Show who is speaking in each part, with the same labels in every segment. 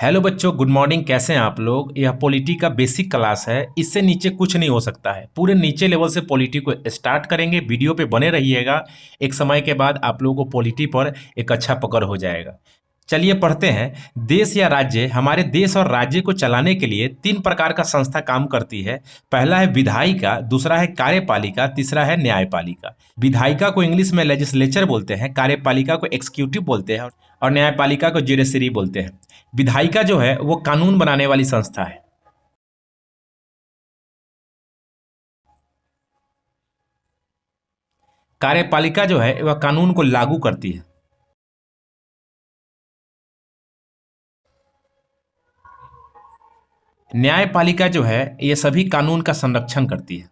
Speaker 1: Hello बच्चों, good morning. कैसे हैं आप लोग। यह पॉलिटी का बेसिक क्लास है। इससे नीचे कुछ नहीं हो सकता है। पूरे नीचे लेवल से पॉलिटी को स्टार्ट करेंगे। वीडियो पे बने रहिएगा। एक समय के बाद आप लोगों को पॉलिटी पर एक अच्छा पकड़ हो जाएगा। चलिए पढ़ते हैं। देश या राज्य। हमारे देश और राज्य को चलाने के लिए 3 प्रकार का संस्था काम करती है। पहला है विधायिका, दूसरा है कार्यपालिका, तीसरा है न्यायपालिका। विधायिका को इंग्लिश में लेजिस्लेचर बोलते हैं, कार्यपालिका को एक्सिक्यूटिव बोलते हैं और न्यायपालिका को ज्यूडिशरी बोलते हैं। विधायिका जो है वो कानून बनाने वाली संस्था है। कार्यपालिका जो है वह कानून को लागू करती है। न्यायपालिका जो है ये सभी कानून का संरक्षण करती है।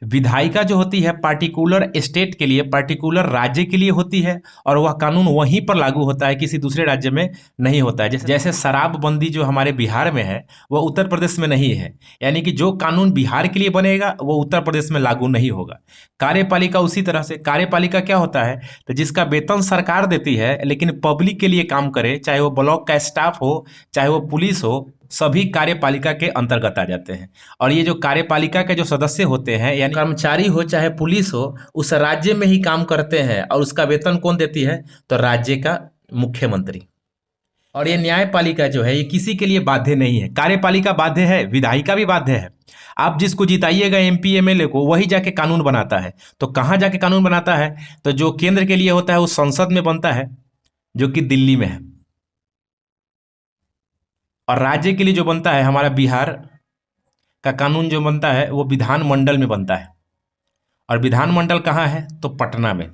Speaker 1: विधायिका जो होती है पार्टिकुलर स्टेट के लिए, पर्टिकुलर राज्य के लिए होती है और वह कानून वहीं पर लागू होता है, किसी दूसरे राज्य में नहीं होता है। जैसे शराबबंदी जो हमारे बिहार में है वह उत्तर प्रदेश में नहीं है। यानी कि जो कानून बिहार के लिए बनेगा वो उत्तर प्रदेश में लागू नहीं होगा। कार्यपालिका उसी तरह से, कार्यपालिका क्या होता है तो जिसका वेतन सरकार देती है लेकिन पब्लिक के लिए काम करे, चाहे वो ब्लॉक का स्टाफ हो, चाहे वो पुलिस हो, सभी कार्यपालिका के अंतर्गत आ जाते हैं। और ये जो कार्यपालिका के जो सदस्य होते हैं, यानी कर्मचारी हो चाहे पुलिस हो, उस राज्य में ही काम करते हैं और उसका वेतन कौन देती है तो राज्य का मुख्यमंत्री। और ये न्यायपालिका जो है ये किसी के लिए बाध्य नहीं है। कार्यपालिका बाध्य है, विधायिका भी बाध्य है। आप जिसको जिताइएगा एमपी एमएलए को, वही जाके कानून बनाता है। तो कहाँ जाके कानून बनाता है तो जो केंद्र के लिए होता है वो संसद में बनता है, जो कि दिल्ली में है। और राज्य के लिए जो बनता है, हमारा बिहार का कानून जो बनता है वो विधानमंडल में बनता है। और विधानमंडल कहाँ है तो पटना में।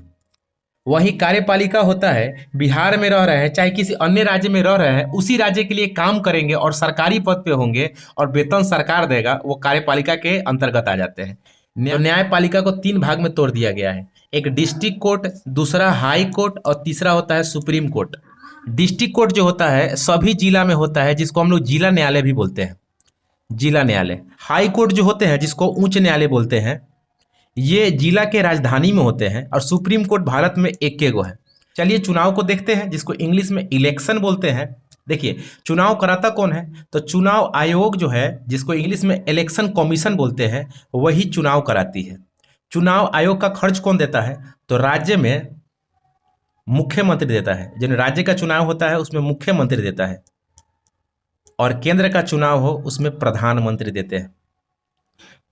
Speaker 1: वही कार्यपालिका होता है, बिहार में रह रहे हैं चाहे किसी अन्य राज्य में रह रहे हैं, उसी राज्य के लिए काम करेंगे और सरकारी पद पे होंगे और वेतन सरकार देगा, वो कार्यपालिका के अंतर्गत आ जाते हैं। तो न्यायपालिका को 3 भाग में तोड़ दिया गया है। एक डिस्ट्रिक्ट कोर्ट, दूसरा हाई कोर्ट और तीसरा होता है सुप्रीम कोर्ट। डिस्ट्रिक्ट कोर्ट जो होता है सभी जिला में होता है, जिसको हम लोग जिला न्यायालय भी बोलते हैं, जिला न्यायालय। हाई कोर्ट जो होते हैं जिसको उच्च न्यायालय बोलते हैं, ये जिला के राजधानी में होते हैं। और सुप्रीम कोर्ट भारत में एक गो है। चलिए चुनाव को देखते हैं, जिसको इंग्लिश में इलेक्शन बोलते हैं। देखिए चुनाव कराता कौन है तो चुनाव आयोग जो है, जिसको इंग्लिश में इलेक्शन कमीशन बोलते हैं, वही चुनाव कराती है। चुनाव आयोग का खर्च कौन देता है तो राज्य में मुख्यमंत्री देता है। जिन राज्य का चुनाव होता है उसमें मुख्यमंत्री देता है और केंद्र का चुनाव हो उसमें प्रधानमंत्री देते हैं।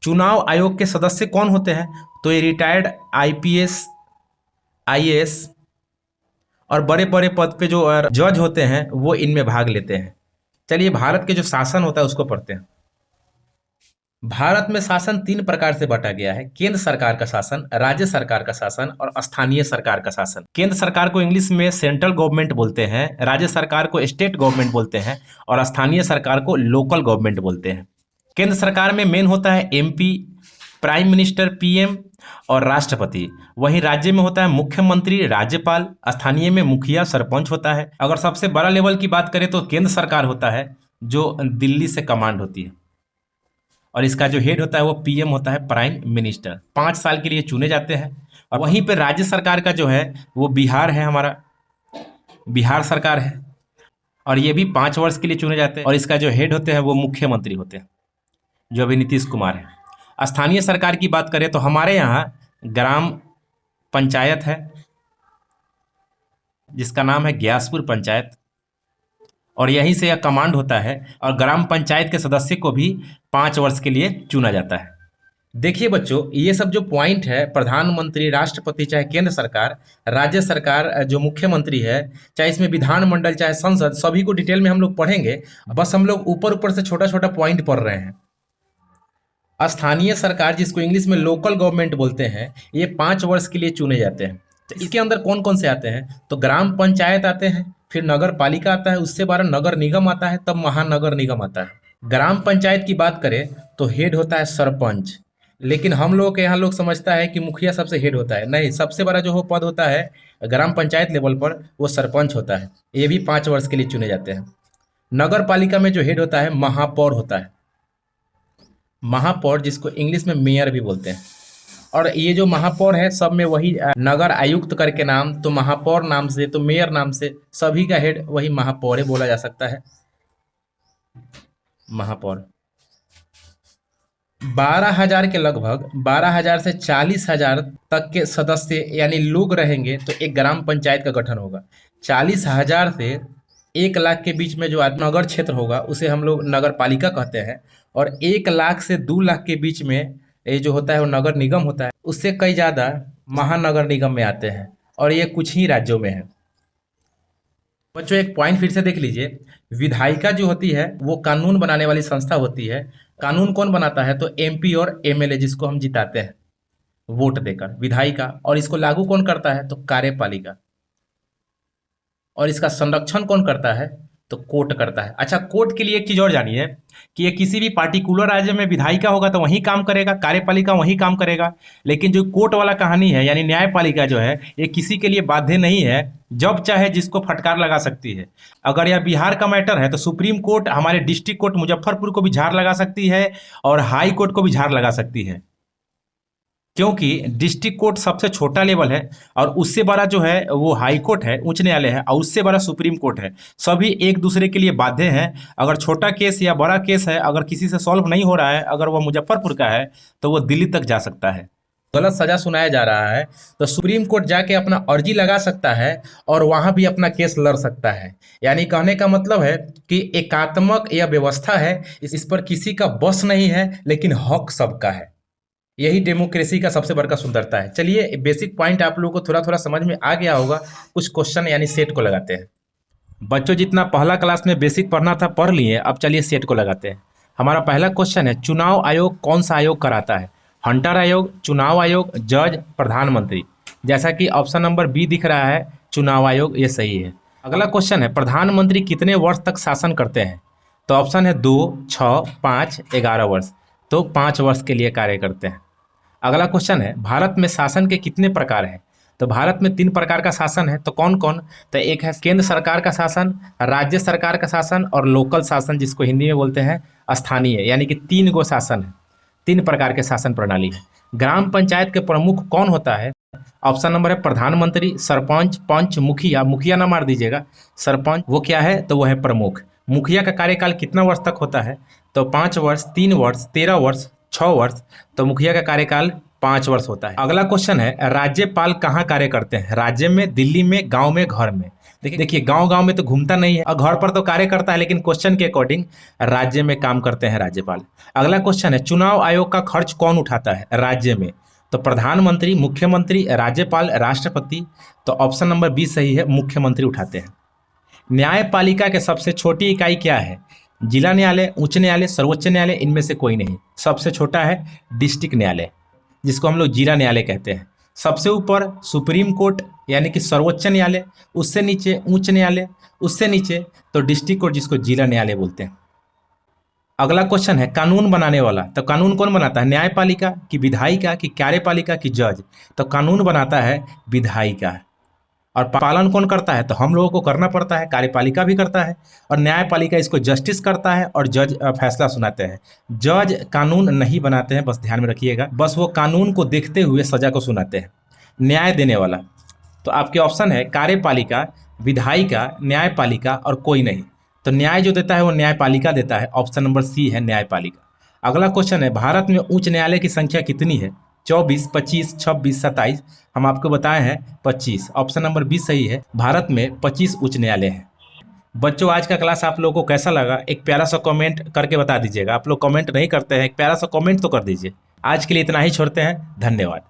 Speaker 1: चुनाव आयोग के सदस्य कौन होते हैं तो ये रिटायर्ड आईपीएस, आईएएस और बड़े बड़े पद पे जो जज होते हैं वो इनमें भाग लेते हैं। चलिए भारत के जो शासन होता है उसको पढ़ते हैं। भारत में शासन 3 प्रकार से बांटा गया है। केंद्र सरकार का शासन, राज्य सरकार का शासन और स्थानीय सरकार का शासन। केंद्र सरकार को इंग्लिश में सेंट्रल गवर्नमेंट बोलते हैं, राज्य सरकार को स्टेट गवर्नमेंट बोलते हैं और स्थानीय सरकार को लोकल गवर्नमेंट बोलते हैं। केंद्र सरकार में मेन होता है एमपी, प्राइम मिनिस्टर, पीएम और राष्ट्रपति। वहीं राज्य में होता है मुख्यमंत्री, राज्यपाल। स्थानीय में मुखिया, सरपंच होता है। अगर सबसे बड़ा लेवल की बात करें तो केंद्र सरकार होता है, जो दिल्ली से कमांड होती है और इसका जो हेड होता है वो पीएम होता है, प्राइम मिनिस्टर। 5 साल के लिए चुने जाते हैं। और वहीं पे राज्य सरकार का जो है वो बिहार है, हमारा बिहार सरकार है और ये भी 5 वर्ष के लिए चुने जाते हैं और इसका जो हेड होते हैं वो मुख्यमंत्री होते हैं, जो अभी नीतीश कुमार है। स्थानीय सरकार की बात करें तो हमारे यहाँ ग्राम पंचायत है, जिसका नाम है ग्यासपुर पंचायत, और यहीं से यह कमांड होता है। और ग्राम पंचायत के सदस्य को भी 5 वर्ष के लिए चुना जाता है। देखिए बच्चों, ये सब जो पॉइंट है, प्रधानमंत्री, राष्ट्रपति, चाहे केंद्र सरकार, राज्य सरकार, जो मुख्यमंत्री है, चाहे इसमें विधानमंडल, चाहे संसद, सभी को डिटेल में हम लोग पढ़ेंगे। बस हम लोग ऊपर ऊपर से छोटा छोटा पॉइंट पढ़ रहे हैं। स्थानीय सरकार, जिसको इंग्लिश में लोकल गवर्नमेंट बोलते हैं, ये 5 वर्ष के लिए चुने जाते हैं। तो इसके अंदर कौन कौन से आते हैं तो ग्राम पंचायत आते हैं, फिर नगर पालिका आता है, उससे 12 नगर निगम आता है, तब महानगर निगम आता है। ग्राम पंचायत की बात करें तो हेड होता है सरपंच। लेकिन हम लोग के यहाँ लोग समझता है कि मुखिया सबसे हेड होता है। नहीं, सबसे बड़ा जो पद होता है ग्राम पंचायत लेवल पर वो सरपंच होता है। ये भी 5 वर्ष के लिए चुने जाते हैं। नगर पालिका में जो हेड होता है महापौर होता है। महापौर, जिसको इंग्लिश में मेयर भी बोलते हैं। और ये जो महापौर है सब में वही नगर आयुक्त करके नाम, तो महापौर नाम से, तो मेयर नाम से, सभी का हेड वही महापौर बोला जा सकता है, महापौर। 12,000 के लगभग 12,000 से 40,000 तक के सदस्य यानी लोग रहेंगे तो एक ग्राम पंचायत का गठन होगा। 40,000 से 1 लाख के बीच में जो नगर क्षेत्र होगा उसे हम लोग नगर पालिका कहते हैं, और 1 लाख से 2 लाख के बीच में ये जो होता है वो नगर निगम होता है। उससे कई ज़्यादा महानगर निगम में आते हैं, और ये कुछ ही राज्यों में है। बच्चों एक पॉइंट फिर से देख लीजिए, विधायिका जो होती है वो कानून बनाने वाली संस्था होती है। कानून कौन बनाता है? तो एमपी और एमएलए, जिसको हम जिताते हैं वोट देकर, विधायिका। और इसको लागू कौन करता है? तो कार्यपालिका। और इसका संरक्षण कौन करता है? तो कोर्ट करता है। अच्छा, कोर्ट के लिए एक चीज और जानिए कि ये किसी भी पार्टिकुलर राज्य में विधायिका होगा तो वहीं काम करेगा, कार्यपालिका वहीं काम करेगा। लेकिन जो कोर्ट वाला कहानी है यानी न्यायपालिका जो है, ये किसी के लिए बाध्य नहीं है, जब चाहे जिसको फटकार लगा सकती है। अगर यह बिहार का मैटर है तो सुप्रीम कोर्ट हमारे डिस्ट्रिक्ट कोर्ट मुजफ्फरपुर को भी झाड़ लगा सकती है और हाई कोर्ट को भी झाड़ लगा सकती है, क्योंकि डिस्ट्रिक्ट कोर्ट सबसे छोटा लेवल है और उससे बड़ा जो है वो हाई कोर्ट है, उच्च न्यायालय है, और उससे बड़ा सुप्रीम कोर्ट है। सभी एक दूसरे के लिए बाध्य हैं। अगर छोटा केस या बड़ा केस है, अगर किसी से सॉल्व नहीं हो रहा है, अगर वह मुजफ्फरपुर का है तो वो दिल्ली तक जा सकता है। गलत सजा सुनाया जा रहा है तो सुप्रीम कोर्ट जाके अपना अर्जी लगा सकता है और वहां भी अपना केस लड़ सकता है। यानी कहने का मतलब है कि एकात्मक यह व्यवस्था है, इस पर किसी का बस नहीं है, लेकिन हक सबका है। यही डेमोक्रेसी का सबसे बड़का सुंदरता है। चलिए बेसिक पॉइंट आप लोगों को थोड़ा थोड़ा समझ में आ गया होगा। कुछ क्वेश्चन यानी सेट को लगाते हैं। बच्चों जितना पहला क्लास में बेसिक पढ़ना था पढ़ लिए, अब चलिए सेट को लगाते हैं। हमारा पहला क्वेश्चन है, चुनाव आयोग कौन सा आयोग कराता है? हंटर आयोग, चुनाव आयोग, जज, प्रधानमंत्री। जैसा कि ऑप्शन नंबर बी दिख रहा है, चुनाव आयोग, ये सही है। अगला क्वेश्चन है, प्रधानमंत्री कितने वर्ष तक शासन करते हैं? तो ऑप्शन है 2, 6, 5, 11 वर्ष। तो 5 वर्ष के लिए कार्य करते हैं। अगला क्वेश्चन है, भारत में शासन के कितने प्रकार हैं? तो भारत में 3 प्रकार का शासन है। तो कौन कौन? तो एक है केंद्र सरकार का शासन, राज्य सरकार का शासन और लोकल शासन, जिसको हिंदी में बोलते हैं स्थानीय, यानी कि 3 गो शासन है, 3 प्रकार के शासन प्रणाली है। ग्राम पंचायत के प्रमुख कौन होता है? ऑप्शन नंबर है प्रधानमंत्री, सरपंच, पंच, मुखिया। मुखिया ना मार दीजिएगा, सरपंच वो क्या है? तो वो है प्रमुख। मुखिया का कार्यकाल कितना वर्ष तक होता है? तो 5 वर्ष, 3 वर्ष, 13 वर्ष, 6 वर्ष। तो मुखिया का कार्यकाल 5 वर्ष होता है। अगला क्वेश्चन है, राज्यपाल कहाँ कार्य करते हैं? राज्य में, दिल्ली में, गांव में, घर में। देखिए गांव में तो घूमता नहीं है और घर पर तो कार्य करता है, लेकिन क्वेश्चन के अकॉर्डिंग राज्य में काम करते हैं राज्यपाल। अगला क्वेश्चन है, चुनाव आयोग का खर्च कौन उठाता है राज्य में? तो प्रधानमंत्री, मुख्यमंत्री, राज्यपाल, राष्ट्रपति। तो ऑप्शन नंबर बी सही है, मुख्यमंत्री उठाते हैं। न्यायपालिका के सबसे छोटी इकाई क्या है? जिला न्यायालय, उच्च न्यायालय, सर्वोच्च न्यायालय, इनमें से कोई नहीं। सबसे छोटा है डिस्ट्रिक्ट न्यायालय, जिसको हम लोग जिला न्यायालय कहते हैं। सबसे ऊपर सुप्रीम कोर्ट यानी कि सर्वोच्च न्यायालय, उससे नीचे उच्च न्यायालय, उससे नीचे तो डिस्ट्रिक्ट कोर्ट, जिसको जिला न्यायालय बोलते हैं। अगला क्वेश्चन है, कानून बनाने वाला। तो कानून कौन बनाता है? न्यायपालिका की, विधायिका की, कार्यपालिका की, जज। तो कानून बनाता है विधायिका। और पालन कौन करता है? तो हम लोगों को करना पड़ता है, कार्यपालिका भी करता है। और न्यायपालिका इसको जस्टिस करता है और जज फैसला सुनाते हैं। जज कानून नहीं बनाते हैं, बस ध्यान में रखिएगा, बस वो कानून को देखते हुए सजा को सुनाते हैं। न्याय देने वाला, तो आपके ऑप्शन है कार्यपालिका, विधायिका, न्यायपालिका और कोई नहीं। तो न्याय जो देता है वो न्यायपालिका देता है। ऑप्शन नंबर सी है न्यायपालिका। अगला क्वेश्चन है, भारत में उच्च न्यायालय की संख्या कितनी है? 24, 25, 26, 27। हम आपको बताए हैं 25। ऑप्शन नंबर बी सही है, भारत में 25 उच्च न्यायालय हैं। बच्चों आज का क्लास आप लोगों को कैसा लगा? एक प्यारा सा कमेंट करके बता दीजिएगा। आप लोग कमेंट नहीं करते हैं, एक प्यारा सा कमेंट तो कर दीजिए। आज के लिए इतना ही छोड़ते हैं, धन्यवाद।